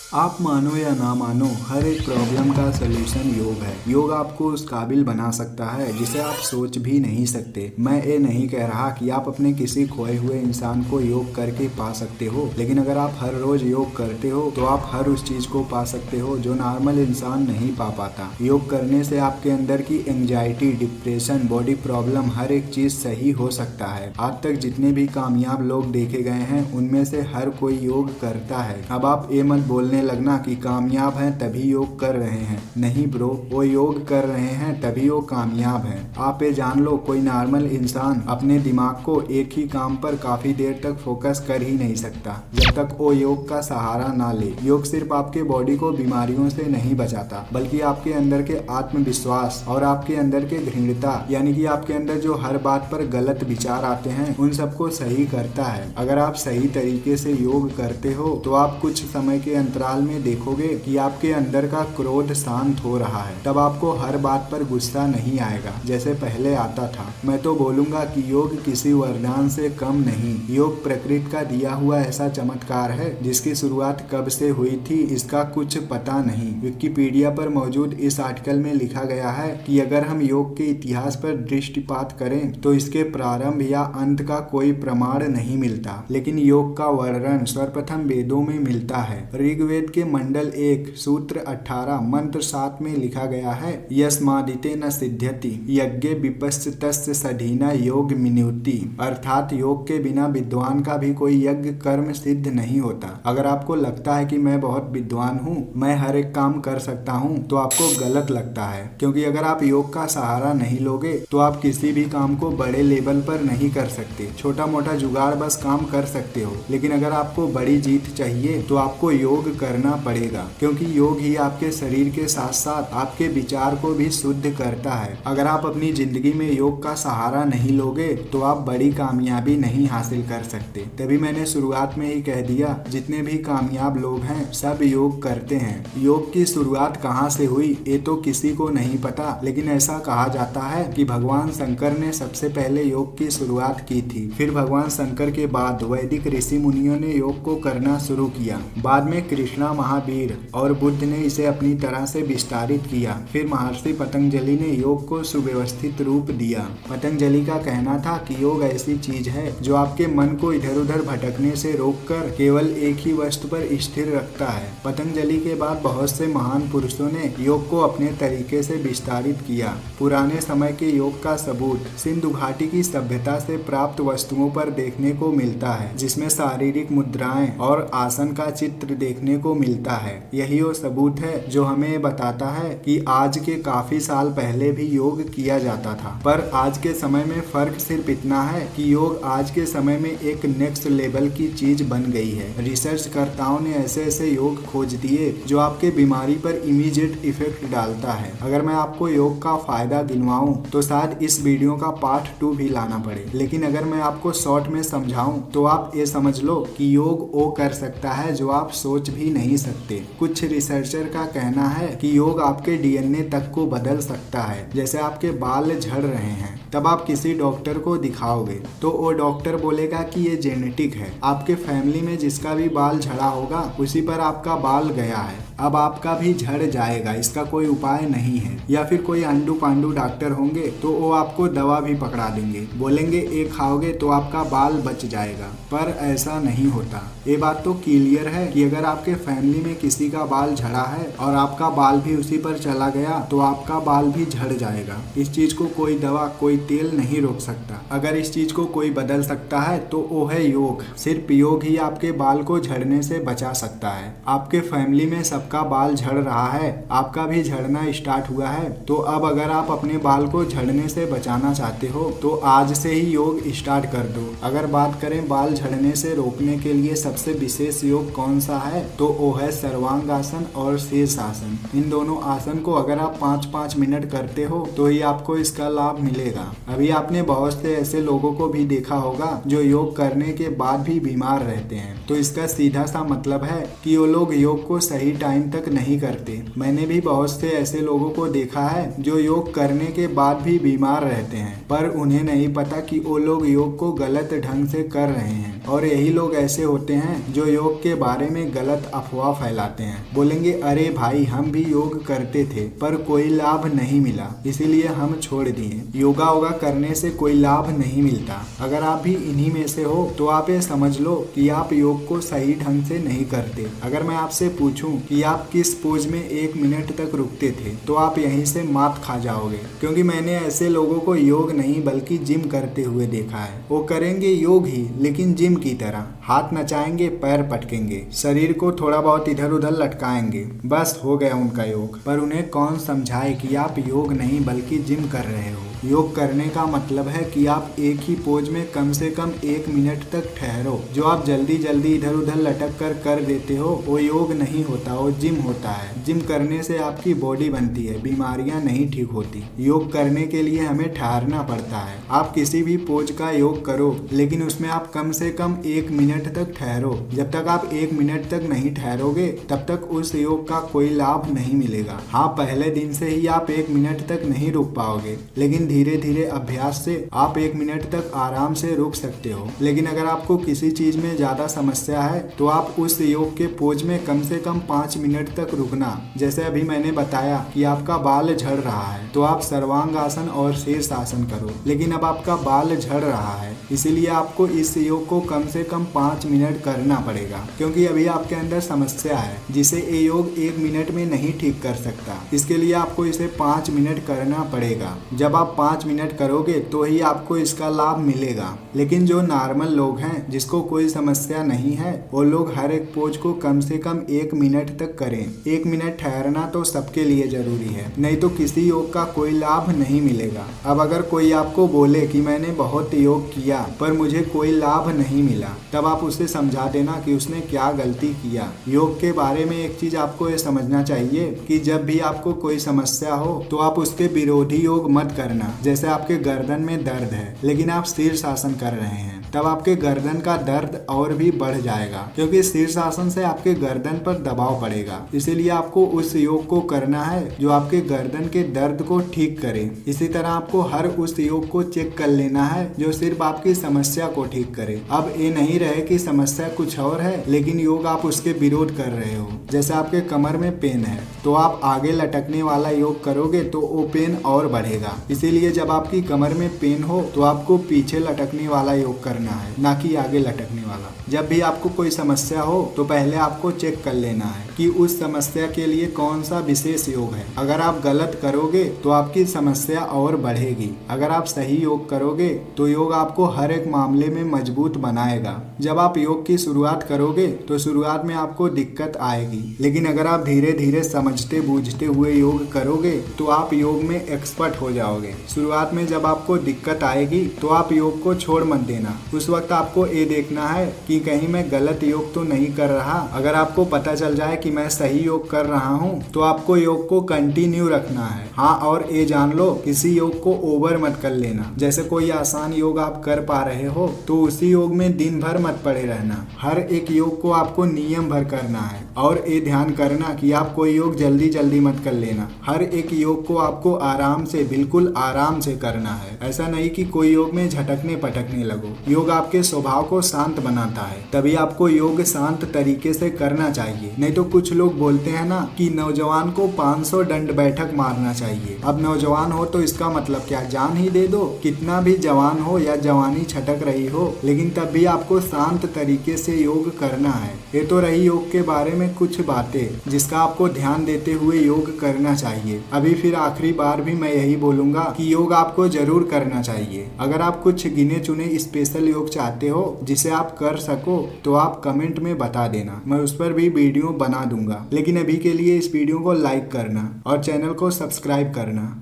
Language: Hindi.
आप मानो या ना मानो, हर एक प्रॉब्लम का सलूशन योग है। योग आपको उस काबिल बना सकता है जिसे आप सोच भी नहीं सकते। मैं ये नहीं कह रहा कि आप अपने किसी खोए हुए इंसान को योग करके पा सकते हो, लेकिन अगर आप हर रोज योग करते हो तो आप हर उस चीज को पा सकते हो जो नॉर्मल इंसान नहीं पा पाता। योग करने से आपके अंदर की एंजाइटी, डिप्रेशन, बॉडी प्रॉब्लम, हर एक चीज सही हो सकता है। आज तक जितने भी कामयाब लोग देखे गए हैं उनमें से हर कोई योग करता है। अब आप ये मत बोलने लगना कि कामयाब हैं तभी योग कर रहे हैं। नहीं ब्रो, वो योग कर रहे हैं तभी वो कामयाब हैं। आप ये जान लो, कोई नॉर्मल इंसान अपने दिमाग को एक ही काम पर काफी देर तक फोकस कर ही नहीं सकता जब तक वो योग का सहारा ना ले। योग सिर्फ आपके बॉडी को बीमारियों से नहीं बचाता, बल्कि आपके अंदर के आत्मविश्वास और आपके अंदर के घृणता, यानी कि आपके अंदर जो हर बात पर गलत विचार आते हैं, उन सबको सही करता है। अगर आप सही तरीके से योग करते हो तो आप कुछ समय के अंतराल में देखोगे कि आपके अंदर का क्रोध शांत हो रहा है। तब आपको हर बात पर गुस्सा नहीं आएगा जैसे पहले आता था। मैं तो बोलूंगा कि योग किसी वरदान से कम नहीं, योग प्रकृति का दिया हुआ ऐसा चमत्कार है जिसकी शुरुआत कब से हुई थी इसका कुछ पता नहीं। विकिपीडिया पर मौजूद इस आर्टिकल में लिखा गया है कि अगर हम योग के इतिहास पर दृष्टिपात करें तो इसके प्रारंभ या अंत का कोई प्रमाण नहीं मिलता, लेकिन योग का वर्णन सर्वप्रथम वेदों में मिलता है। ऋग्वेद के मंडल 1 सूत्र 18 मंत्र 7 में लिखा गया है, यस्मादिते न सिद्ध्यति यज्ञे विपस्थितस्य सधीना योग मिन्युति, अर्थात योग के बिना विद्वान का भी कोई यज्ञ कर्म सिद्ध नहीं होता। अगर आपको लगता है कि मैं बहुत विद्वान हूँ, मैं हर एक काम कर सकता हूँ, तो आपको गलत लगता है, क्योंकि अगर आप योग का सहारा नहीं लोगे तो आप किसी भी काम को बड़े लेवल पर नहीं कर सकते। छोटा मोटा जुगाड़ बस काम कर सकते हो, लेकिन अगर आपको बड़ी जीत चाहिए तो आपको योग करना पड़ेगा, क्योंकि योग ही आपके शरीर के साथ साथ आपके विचार को भी शुद्ध करता है। अगर आप अपनी जिंदगी में योग का सहारा नहीं लोगे तो आप बड़ी कामयाबी नहीं हासिल कर सकते। तभी मैंने शुरुआत में ही कह दिया, जितने भी कामयाब लोग हैं सब योग करते हैं। योग की शुरुआत कहाँ से हुई ये तो किसी को नहीं पता, लेकिन ऐसा कहा जाता है कि भगवान शंकर ने सबसे पहले योग की शुरुआत की थी। फिर भगवान शंकर के बाद वैदिक ऋषि मुनियों ने योग को करना शुरू किया। बाद में कृष्णा, महावीर और बुद्ध ने इसे अपनी तरह से विस्तारित किया। फिर महर्षि पतंजलि ने योग को सुव्यवस्थित रूप दिया। पतंजलि का कहना था कि योग ऐसी चीज है जो आपके मन को इधर उधर भटकने से रोककर केवल एक ही वस्तु पर स्थिर रखता है। पतंजलि के बाद बहुत से महान पुरुषों ने योग को अपने तरीके से विस्तारित किया। पुराने समय के योग का सबूत सिंधु घाटी की सभ्यता से प्राप्त वस्तुओं पर देखने को मिलता है, जिसमें शारीरिक मुद्राएं और आसन का चित्र देखने को मिलता है। यही वो सबूत है जो हमें बताता है कि आज के काफी साल पहले भी योग किया जाता था। पर आज के समय में फर्क सिर्फ इतना है कि योग आज के समय में एक नेक्स्ट लेवल की चीज बन गई है। रिसर्च कर्ताओं ने ऐसे ऐसे योग खोज दिए जो आपके बीमारी पर इमीडिएट इफेक्ट डालता है। अगर मैं आपको योग का फायदा गिनवाऊं तो शायद इस वीडियो का पार्ट 2 भी लाना पड़े, लेकिन अगर मैं आपको शॉर्ट में समझाऊं तो आप ये समझ लो कि योग वो कर सकता है जो आप सोच भी नहीं सकते। कुछ रिसर्चर का कहना है कि योग आपके डीएनए तक को बदल सकता है। जैसे आपके बाल झड़ रहे हैं, तब आप किसी डॉक्टर को दिखाओगे तो वो डॉक्टर बोलेगा कि ये जेनेटिक है। आपके फैमिली में जिसका भी बाल झड़ा होगा उसी पर आपका बाल गया है, अब आपका भी झड़ जाएगा, इसका कोई उपाय नहीं है। या फिर कोई अंडू पांडू डॉक्टर होंगे तो वो आपको दवा भी पकड़ा देंगे, बोलेंगे एक खाओगे तो आपका बाल बच जाएगा, पर ऐसा नहीं होता। ये बात तो क्लियर है कि अगर आपके फैमिली में किसी का बाल झड़ा है और आपका बाल भी उसी पर चला गया तो आपका बाल भी झड़ जाएगा। इस चीज को कोई दवा, कोई तेल नहीं रोक सकता। अगर इस चीज को कोई बदल सकता है तो वो है योग। सिर्फ योग ही आपके बाल को झड़ने से बचा सकता है। आपके फैमिली में सबका बाल झड़ रहा है, आपका भी झड़ना स्टार्ट हुआ है, तो अब अगर आप अपने बाल को झड़ने से बचाना चाहते हो तो आज से ही योग स्टार्ट कर दो। अगर बात करें बाल झड़ने से रोकने के लिए सबसे विशेष योग कौन सा है तो वो है सर्वांगासन और शीर्षासन। इन दोनों आसन को अगर आप 5-5 मिनट करते हो तो ही आपको इसका लाभ मिलेगा। करना। अभी आपने बहुत से ऐसे लोगों को भी देखा होगा जो योग करने के बाद भी बीमार रहते हैं। तो इसका सीधा सा मतलब है कि वो लोग योग को सही टाइम तक नहीं करते। मैंने भी बहुत से ऐसे लोगों को देखा है जो योग करने के बाद भी बीमार रहते हैं, पर उन्हें नहीं पता कि वो लोग योग को गलत ढंग से कर रहे हैं। और यही लोग ऐसे होते हैं जो योग के बारे में गलत अफवाह फैलाते हैं। बोलेंगे अरे भाई हम भी योग करते थे पर कोई लाभ नहीं मिला, इसीलिए हम छोड़ दिए। योगा वोगा करने से कोई लाभ नहीं मिलता। अगर आप भी इन्हीं में से हो तो आप ये समझ लो कि आप योग को सही ढंग से नहीं करते। अगर मैं आपसे पूछूं कि आप किस पोज में 1 मिनट तक रुकते थे तो आप यहीं से मात खा जाओगे, क्योंकि मैंने ऐसे लोगों को योग नहीं बल्कि जिम करते हुए देखा है। वो करेंगे योग ही लेकिन जिम की तरह, हाथ नचाएंगे, पैर पटकेंगे, शरीर को थोड़ा बहुत इधर उधर लटकाएंगे, बस हो गया उनका योग। पर उन्हें कौन समझाए कि आप योग नहीं बल्कि जिम कर रहे हो। योग करने का मतलब है कि आप एक ही पोज में कम से कम 1 मिनट तक ठहरो। जो आप जल्दी जल्दी इधर उधर लटक कर देते हो वो योग नहीं होता, वो जिम होता है। जिम करने से आपकी बॉडी बनती है, बीमारियां नहीं ठीक होती। योग करने के लिए हमें ठहरना पड़ता है। आप किसी भी पोज का योग करो लेकिन उसमें आप कम से कम 1 मिनट तक ठहरो। जब तक आप 1 मिनट तक नहीं ठहरोगे तब तक उस योग का कोई लाभ नहीं मिलेगा। हाँ, पहले दिन से ही आप 1 मिनट तक नहीं रुक पाओगे, लेकिन धीरे धीरे अभ्यास से आप 1 मिनट तक आराम से रुक सकते हो। लेकिन अगर आपको किसी चीज में ज्यादा समस्या है तो आप उस योग के पोज में कम से कम 5 मिनट तक रुकना। जैसे अभी मैंने बताया कि आपका बाल झड़ रहा है तो आप सर्वांग आसन और शीर्ष आसन करो, लेकिन अब आपका बाल झड़ रहा है इसीलिए आपको इस योग को कम से कम 5 मिनट करना पड़ेगा, क्योंकि अभी आपके अंदर समस्या है जिसे ये योग 1 मिनट में नहीं ठीक कर सकता। इसके लिए आपको इसे 5 मिनट करना पड़ेगा। जब आप 5 मिनट करोगे तो ही आपको इसका लाभ मिलेगा। लेकिन जो नॉर्मल लोग हैं जिसको कोई समस्या नहीं है वो लोग हर एक पोज को कम से कम 1 मिनट तक करें। 1 मिनट ठहरना तो सबके लिए जरूरी है, नहीं तो किसी योग का कोई लाभ नहीं मिलेगा। अब अगर कोई आपको बोले कि मैंने बहुत योग किया पर मुझे कोई लाभ नहीं मिला, तब आप उसे समझा देना कि उसने क्या गलती किया। योग के बारे में एक चीज आपको ये समझना चाहिए कि जब भी आपको कोई समस्या हो तो आप उसके विरोधी योग मत करना। जैसे आपके गर्दन में दर्द है लेकिन आप शीर्षासन कर रहे हैं, तब आपके गर्दन का दर्द और भी बढ़ जाएगा, क्योंकि शीर्षासन से आपके गर्दन पर दबाव पड़ेगा। इसीलिए आपको उस योग को करना है जो आपके गर्दन के दर्द को ठीक करे। इसी तरह आपको हर उस योग को चेक कर लेना है जो सिर्फ आपकी समस्या को ठीक करे। अब ये नहीं रहे कि समस्या कुछ और है लेकिन योग आप उसके विरोध कर रहे हो। जैसे आपके कमर में पेन है तो आप आगे लटकने वाला योग करोगे तो वो पेन और बढ़ेगा। इसीलिए जब आपकी कमर में पेन हो तो आपको पीछे लटकने वाला योग करना है, ना कि आगे लटकने वाला। जब भी आपको कोई समस्या हो तो पहले आपको चेक कर लेना है कि उस समस्या के लिए कौन सा विशेष योग है। अगर आप गलत करोगे तो आपकी समस्या और बढ़ेगी। अगर आप सही योग करोगे तो योग आपको हर एक मामले में मजबूत बनाएगा। जब आप योग की शुरुआत करोगे तो शुरुआत में आपको दिक्कत आएगी, लेकिन अगर आप धीरे धीरे समझते बूझते हुए योग करोगे तो आप योग में एक्सपर्ट हो जाओगे। शुरुआत में जब आपको दिक्कत आएगी तो आप योग को छोड़ मत देना। उस वक्त आपको ये देखना है कि कहीं मैं गलत योग तो नहीं कर रहा। अगर आपको पता चल जाए कि मैं सही योग कर रहा हूँ तो आपको योग को कंटिन्यू रखना है। हाँ, और ये जान लो किसी योग को ओवर मत कर लेना। जैसे कोई आसान योग आप कर पा रहे हो तो उसी योग में दिन भर मत पड़े रहना। हर एक योग को आपको नियम भर करना है। और ये ध्यान करना कि आप कोई योग जल्दी जल्दी मत कर लेना। हर एक योग को आपको आराम से, बिल्कुल आराम से करना है। ऐसा नहीं कि कोई योग में झटकने पटकने लगो। योग आपके स्वभाव को शांत बनाता है, तभी आपको योग शांत तरीके से करना चाहिए। नहीं तो कुछ लोग बोलते हैं ना कि नौजवान को 500 दंड बैठक मारना चाहिए। अब नौजवान हो तो इसका मतलब क्या, जान ही दे दो। कितना भी जवान हो या जवानी छटक रही हो, लेकिन तब भी आपको शांत तरीके से योग करना है। ये तो रही योग के बारे में कुछ बातें जिसका आपको ध्यान देते हुए योग करना चाहिए। अभी फिर आखिरी बार भी मैं यही बोलूंगा कि योग आपको जरूर करना चाहिए। अगर आप कुछ गिने चुने स्पेशल योग चाहते हो जिसे आप कर सको तो आप कमेंट में बता देना, मैं उस पर भी वीडियो बना दूंगा। लेकिन अभी के लिए इस वीडियो को लाइक करना और चैनल को सब्सक्राइब करना।